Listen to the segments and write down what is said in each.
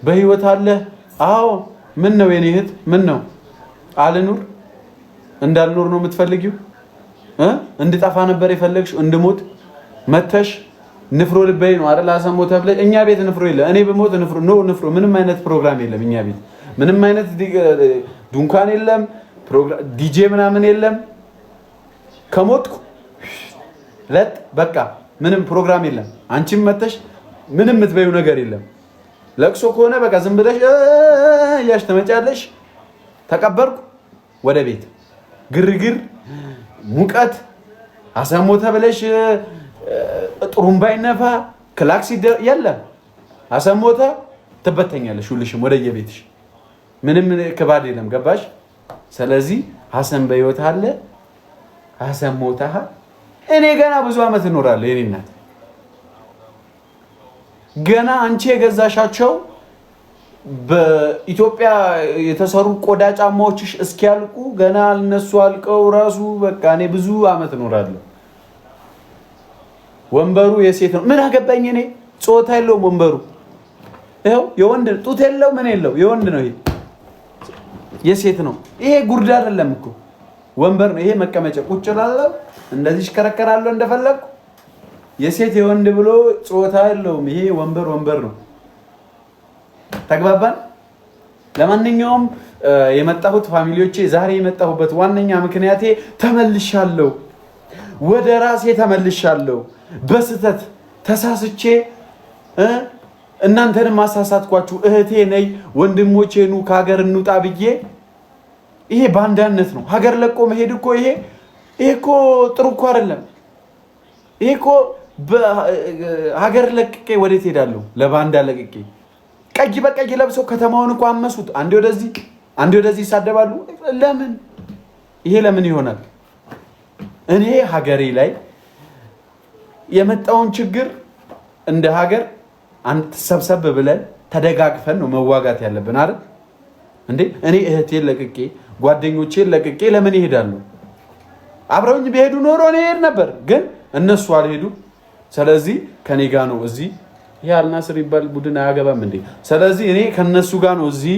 በህይወት አለ? አዎ። ምን ነው የኔ እህት? ምን ነው አልኑር? እንዳልኖር ነው የምትፈልጊው? እንድጠፋ ነበር የፈለግሽው? እንድሞት መተሽ ንፍሮ ልበይ ነው አይደል? አሰሞ ተብለ እኛ ቤት ንፍሮ የለም። እኔ በሞት ንፍሮ ምንም አይነት ፕሮግራም የለም እኛ ቤት። ምንም አይነት ዱንካን የለም፣ ዲጄ ምናምን የለም። ከሞትኩ ለጥ በቃ ምንም ፕሮግራም የለም። አንቺም መተሽ ምንም የምትበይው ነገር የለም። ለቅሶ ከሆነ በቃ ዝም ብለሽ እያልሽ ትመጫለሽ። ተቀበርኩ ወደ ቤት ግርግር፣ ሙቀት፣ አሰሞ ተብለሽ ጥሩምባ ይነፋ፣ ክላክስ የለም። አሰሞተ ትበተኛለሽ ሁልሽም ወደየቤትሽ። ምንም ክባድ የለም። ገባሽ? ስለዚህ ሀሰን በህይወት አለ፣ ሀሰን ሞተሃል። እኔ ገና ብዙ አመት እኖራለሁ። የኔ እናት ገና አንቺ የገዛሻቸው በኢትዮጵያ የተሰሩ ቆዳ ጫማዎችሽ እስኪያልቁ ገና እነሱ አልቀው ራሱ በቃ እኔ ብዙ አመት እኖራለሁ። ወንበሩ የሴት ነው። ምን አገባኝ እኔ። ጾታ የለውም ወንበሩ። ይኸው የወንድ ጡት የለው ምን የለው የወንድ ነው። ይሄ የሴት ነው። ይሄ ጉርድ አይደለም እኮ ወንበር ነው። ይሄ መቀመጫ ቁጭ እላለሁ፣ እንደዚህ እሽከረከራለሁ እንደፈለኩ። የሴት የወንድ ብሎ ጾታ የለውም። ይሄ ወንበር ነው። ተግባባን? ለማንኛውም የመጣሁት ፋሚሊዎቼ ዛሬ የመጣሁበት ዋነኛ ምክንያቴ ተመልሻለሁ፣ ወደ ራሴ ተመልሻለሁ። በስተት ተሳስቼ እናንተንም ማሳሳትኳችሁ። እህቴ ነይ ወንድሞቼ ኑ ከሀገር እንውጣ ብዬ ይሄ ባንዳነት ነው። ሀገር ለቆ መሄድ እኮ ይሄ እኮ ጥሩ እኮ አይደለም። ይሄ እኮ ሀገር ለቅቄ ወዴት ሄዳለሁ? ለባንዳ ለቅቄ ቀይ በቀይ ለብሰው ከተማውን እኮ አመሱት። አንዴ ወደዚህ ይሳደባሉ። ለምን ይሄ ለምን ይሆናል? እኔ ሀገሬ ላይ የመጣውን ችግር እንደ ሀገር አንድ ሰብሰብ ብለን ተደጋግፈን ነው መዋጋት ያለብን አይደል እንዴ? እኔ እህቴን ለቅቄ ጓደኞቼን ለቅቄ ለምን ይሄዳሉ? አብረውኝ ቢሄዱ ኖሮ እኔ እሄድ ነበር፣ ግን እነሱ አልሄዱ። ስለዚህ ከኔ ጋር ነው እዚህ። ይሄ አልናስር ይባል ቡድን አያገባም እንዴ? ስለዚህ እኔ ከነሱ ጋር ነው እዚህ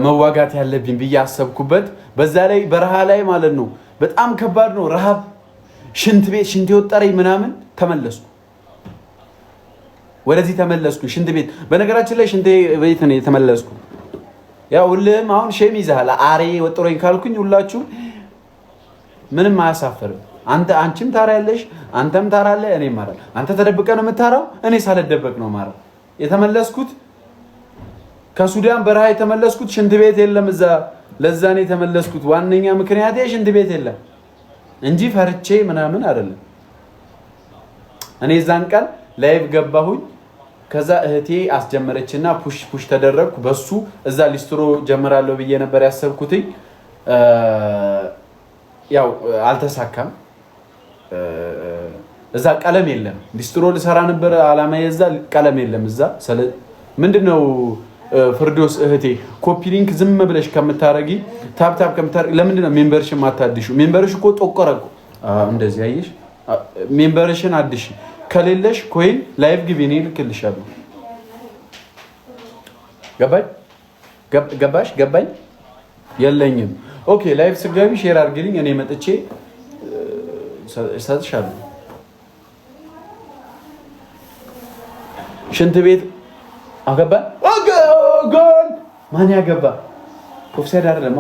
መዋጋት ያለብኝ ብዬ አሰብኩበት። በዛ ላይ በረሃ ላይ ማለት ነው በጣም ከባድ ነው። ረሃብ፣ ሽንት የወጠረኝ ምናምን ተመለስኩ። ወደዚህ ተመለስኩ። ሽንት ቤት በነገራችን ላይ ሽንት ቤት ነው የተመለስኩ። ያው ሁሉም አሁን ሼም ይዛል። አሬ ወጥሮኝ ካልኩኝ ሁላችሁ ምንም አያሳፍርም። አንቺም ታራለሽ፣ አንተም ታራለህ፣ እኔም ማራል። አንተ ተደብቀ ነው የምታራው፣ እኔ ሳልደበቅ ነው ማራው። የተመለስኩት ከሱዳን በረሃ የተመለስኩት ሽንት ቤት የለም እዛ። ለዛ ነው የተመለስኩት። ዋነኛ ምክንያቴ ሽንት ቤት የለም እንጂ ፈርቼ ምናምን አይደለም። እኔ ዛን ቀን ላይቭ ገባሁኝ። ከዛ እህቴ አስጀመረችና ፑሽ ተደረግኩ። በሱ እዛ ሊስትሮ ጀምራለሁ ብዬ ነበር ያሰብኩትኝ። ያው አልተሳካም። እዛ ቀለም የለም። ሊስትሮ ልሰራ ነበር አላማዬ። እዛ ቀለም የለም እዛ። ምንድነው ፍርዶስ እህቴ ኮፒ ሊንክ ዝም ብለሽ ከምታረጊ ታፕታፕ ከምታረጊ ለምንድነው ሜምበርሽን ማታድሹ? ሜምበርሽ እኮ ጠቆረ እኮ እንደዚህ አየሽ። ሜምበርሽን አድሽ። ከሌለሽ ኮይን ላይቭ ግቢ፣ እኔ ልክልሻለሁ። ገባኝ። የለኝም። ኦኬ ላይቭ ስገቢ ሼር አድርግልኝ፣ እኔ መጥቼ እሰጥሻለሁ። ሽንት ቤት አገባ ጎል ማን ያገባ? ኦፍሳይድ አይደለም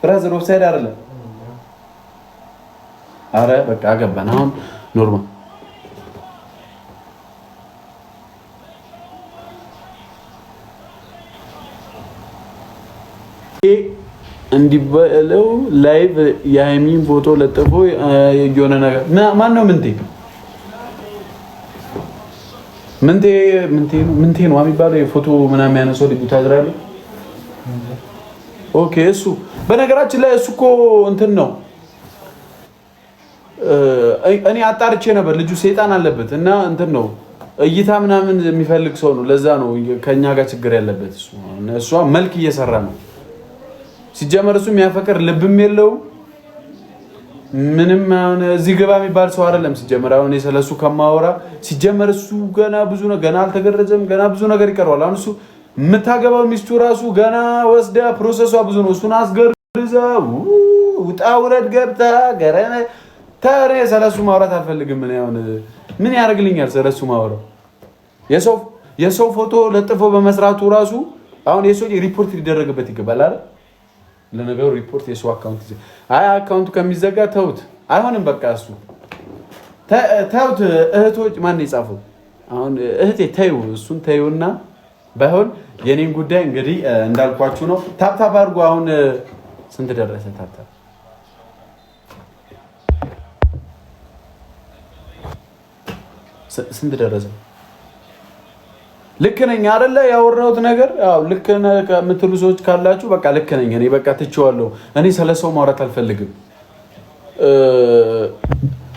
ብራዘር፣ ኦፍሳይድ አይደለም። አረ በቃ አገባን። አሁን ኖርማል እንዲበለው ላይቭ የሃይሚን ፎቶ ለጥፎ የሆነ ነገር ማን ነው? ምንቴ ነው የሚባለው የፎቶ ምናምን ያነሰው ልጅ ታዝራለ። ኦኬ እሱ በነገራችን ላይ እሱ እኮ እንትን ነው። እኔ አጣርቼ ነበር። ልጁ ሰይጣን አለበት እና እንትን ነው እይታ ምናምን የሚፈልግ ሰው ነው። ለዛ ነው ከኛ ጋር ችግር ያለበት። እሷ መልክ እየሰራ ነው። ሲጀመር እሱ የሚያፈቅር ልብም የለውም። ምንም አሁን እዚህ ገባ የሚባል ሰው አይደለም ሲጀመር። አሁን ስለሱ ከማወራ ሲጀመር እሱ ገና ብዙ ነው፣ ገና አልተገረዘም፣ ገና ብዙ ነገር ይቀረዋል። አሁን እሱ የምታገባው ሚስቱ ራሱ ገና ወስዳ ፕሮሰሷ ብዙ ነው። እሱን አስገርዛ ውጣ ውረድ ገብታ ገረነ ታሬ ስለሱ ማውራት አልፈልግም። ምን ያደርግልኛል ስለሱ ማውራት? የሰው ፎቶ ለጥፎ በመስራቱ ራሱ አሁን የሰው ሪፖርት ሊደረግበት ይገባል አይደል? ለነገሩ ሪፖርት የሰው አካውንት አካውንቱ ከሚዘጋ ተውት፣ አይሆንም። በቃ እሱ ተውት። እህቶች ማን የጻፈው አሁን እህቴ ተይው፣ እሱን ተይውና ባይሆን የኔን ጉዳይ እንግዲህ እንዳልኳችሁ ነው። ታብታብ አድርጎ አሁን ስንት ደረሰ? ታብታብ ስንት ደረሰ? ልክ ነኝ አይደለ? ያወራሁት ነገር ያው ልክ ነህ ከምትሉ ሰዎች ካላችሁ በቃ ልክ ነኝ። እኔ በቃ ትቼዋለሁ። እኔ ስለሰው ማውራት አልፈልግም።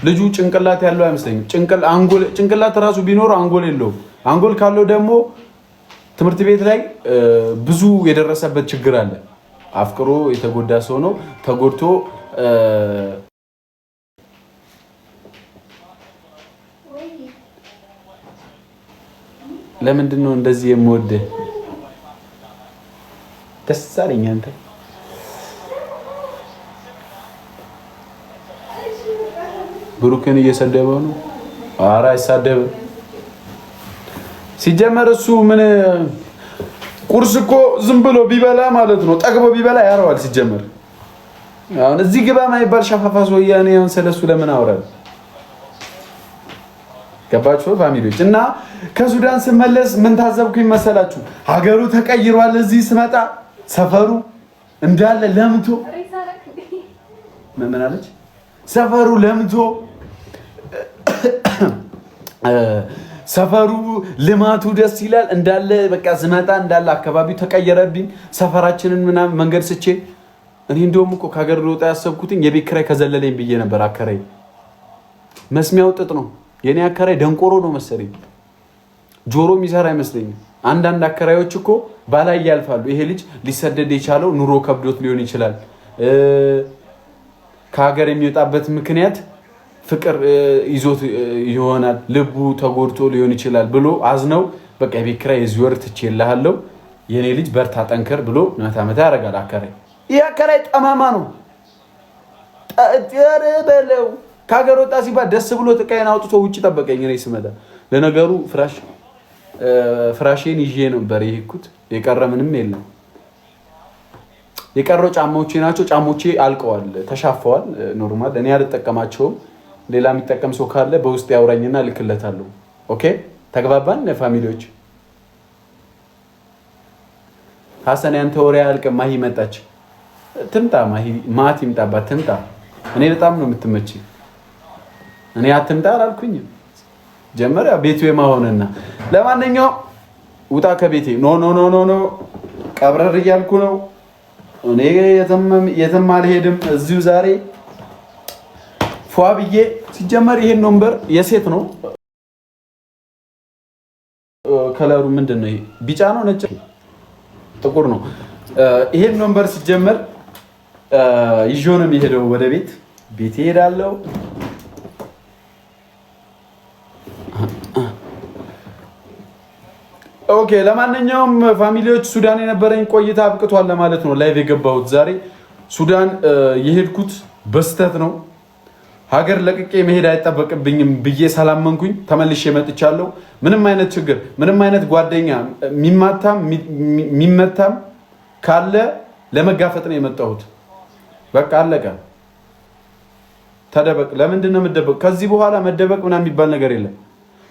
ልጁ ጭንቅላት ያለው አይመስለኝም። ጭንቅላት ራሱ ቢኖረው አንጎል የለውም። አንጎል ካለው ደግሞ ትምህርት ቤት ላይ ብዙ የደረሰበት ችግር አለ። አፍቅሮ የተጎዳ ሰው ነው። ተጎድቶ ለምንድን ነው እንደዚህ የምወድህ? ደስ አለኝ። አንተ ብሩክን እየሰደበው ነው። ኧረ አይሳደብም። ሲጀመር እሱ ምን ቁርስ እኮ ዝም ብሎ ቢበላ ማለት ነው ጠግቦ ቢበላ ያረዋል። ሲጀመር አሁን እዚህ ግባ ማይባል ሻፋፋ ሰውዬ እኔ አሁን ስለሱ ለምን አወራለሁ? ገባችሁ ፋሚሊዎች? እና ከሱዳን ስመለስ ምን ታዘብኩኝ መሰላችሁ? ሀገሩ ተቀይሯል። እዚህ ስመጣ ሰፈሩ እንዳለ ለምቶ ምን አለች? ሰፈሩ ለምቶ ሰፈሩ ልማቱ ደስ ይላል እንዳለ። በቃ ስመጣ እንዳለ አካባቢው ተቀየረብኝ። ሰፈራችንን ምናምን መንገድ ስቼ እኔ እንደውም እኮ ከሀገር ልወጣ ያሰብኩትኝ የቤት ኪራይ ከዘለለኝ ብዬ ነበር። አከራይ መስሚያው ጥጥ ነው። የኔ አከራይ ደንቆሮ ነው መሰለኝ፣ ጆሮ የሚሰራ አይመስለኝም። አንዳንድ አከራዮች እኮ ባላይ ያልፋሉ። ይሄ ልጅ ሊሰደድ የቻለው ኑሮ ከብዶት ሊሆን ይችላል፣ ከሀገር የሚወጣበት ምክንያት ፍቅር ይዞት ይሆናል፣ ልቡ ተጎድቶ ሊሆን ይችላል ብሎ አዝነው በቃ የቤት ኪራይ የዚህ ወር ትቼልሃለሁ የኔ ልጅ በርታ ጠንከር ብሎ መታ ያደርጋል አከራይ። ይህ አከራይ ጠማማ ነው። ጠር በለው ከሀገር ወጣ ሲባል ደስ ብሎ ዕቃዬን አውጥቶ ውጭ ጠበቀኝ። እኔ ስመጣ ለነገሩ ፍራሼን ይዤ ነበር የሄድኩት። የቀረ ምንም የለም። የቀረው ጫማዎቼ ናቸው። ጫማዎቼ አልቀዋል፣ ተሻፈዋል። ኖርማል እኔ አልጠቀማቸውም። ሌላ የሚጠቀም ሰው ካለ በውስጥ ያውራኝና ልክለታለሁ። ኦኬ ተግባባን ፋሚሊዎች? ሀሰን ያንተ ወሬ አያልቅም። ማሂ መጣች። ትምጣ ማሂ፣ ማት ይምጣባት ትምጣ። እኔ በጣም ነው የምትመችኝ። እኔ አትምጣ አላልኩኝም። ጀመረ ቤቱ የማሆንና ለማንኛውም ውጣ ከቤቴ። ኖ ቀብረር እያልኩ ነው እኔ። የትም አልሄድም። እዚሁ ዛሬ ፏ ብዬ። ሲጀመር ይሄን ወንበር የሴት ነው። ከለሩ ምንድን ነው? ቢጫ ነው ነጭ ጥቁር ነው። ይሄን ወንበር ሲጀመር ይዤው ነው የሚሄደው ወደ ቤት እሄዳለሁ። ኦኬ ለማንኛውም ፋሚሊዎች ሱዳን የነበረኝ ቆይታ አብቅቷል ለማለት ነው ላይቭ የገባሁት ዛሬ። ሱዳን የሄድኩት በስተት ነው። ሀገር ለቅቄ መሄድ አይጠበቅብኝም ብዬ ሰላመንኩኝ። ተመልሼ መጥቻለሁ። ምንም አይነት ችግር፣ ምንም አይነት ጓደኛ የሚመታም ካለ ለመጋፈጥ ነው የመጣሁት። በቃ አለቀ። ተደበቅ። ለምንድን ነው የምደበቅ? ከዚህ በኋላ መደበቅ ምናምን የሚባል ነገር የለም።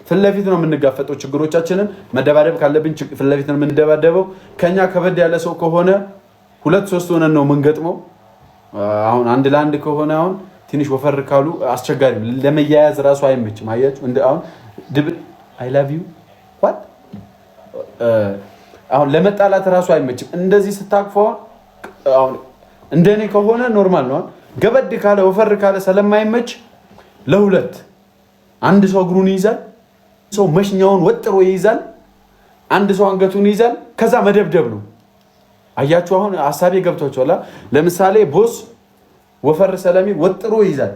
ፊት ለፊት ነው የምንጋፈጠው ችግሮቻችንን። መደባደብ ካለብን ፊት ለፊት ነው የምንደባደበው። ከኛ ከበድ ያለ ሰው ከሆነ 2-3 ሆነን ነው የምንገጥመው። አሁን አንድ ለአንድ ከሆነ አሁን ትንሽ ወፈር ካሉ አስቸጋሪ ለመያያዝ ራሱ አይመችም። አያችሁ አሁን ድብል አይ ላቭ ዩ ዋት አሁን ለመጣላት ራሱ አይመችም። እንደዚህ ስታቅፈው አሁን እንደኔ ከሆነ ኖርማል ነው። ገበድ ካለ ወፈር ካለ ስለማይመች ለሁለት አንድ ሰው እግሩን ይይዛል፣ ሰው መሽኛውን ወጥሮ ይይዛል፣ አንድ ሰው አንገቱን ይይዛል። ከዛ መደብደብ ነው። አያችሁ አሁን ሐሳቤ ገብቷችኋል? ለምሳሌ ቦስ ወፈር ስለሚል ወጥሮ ይይዛል።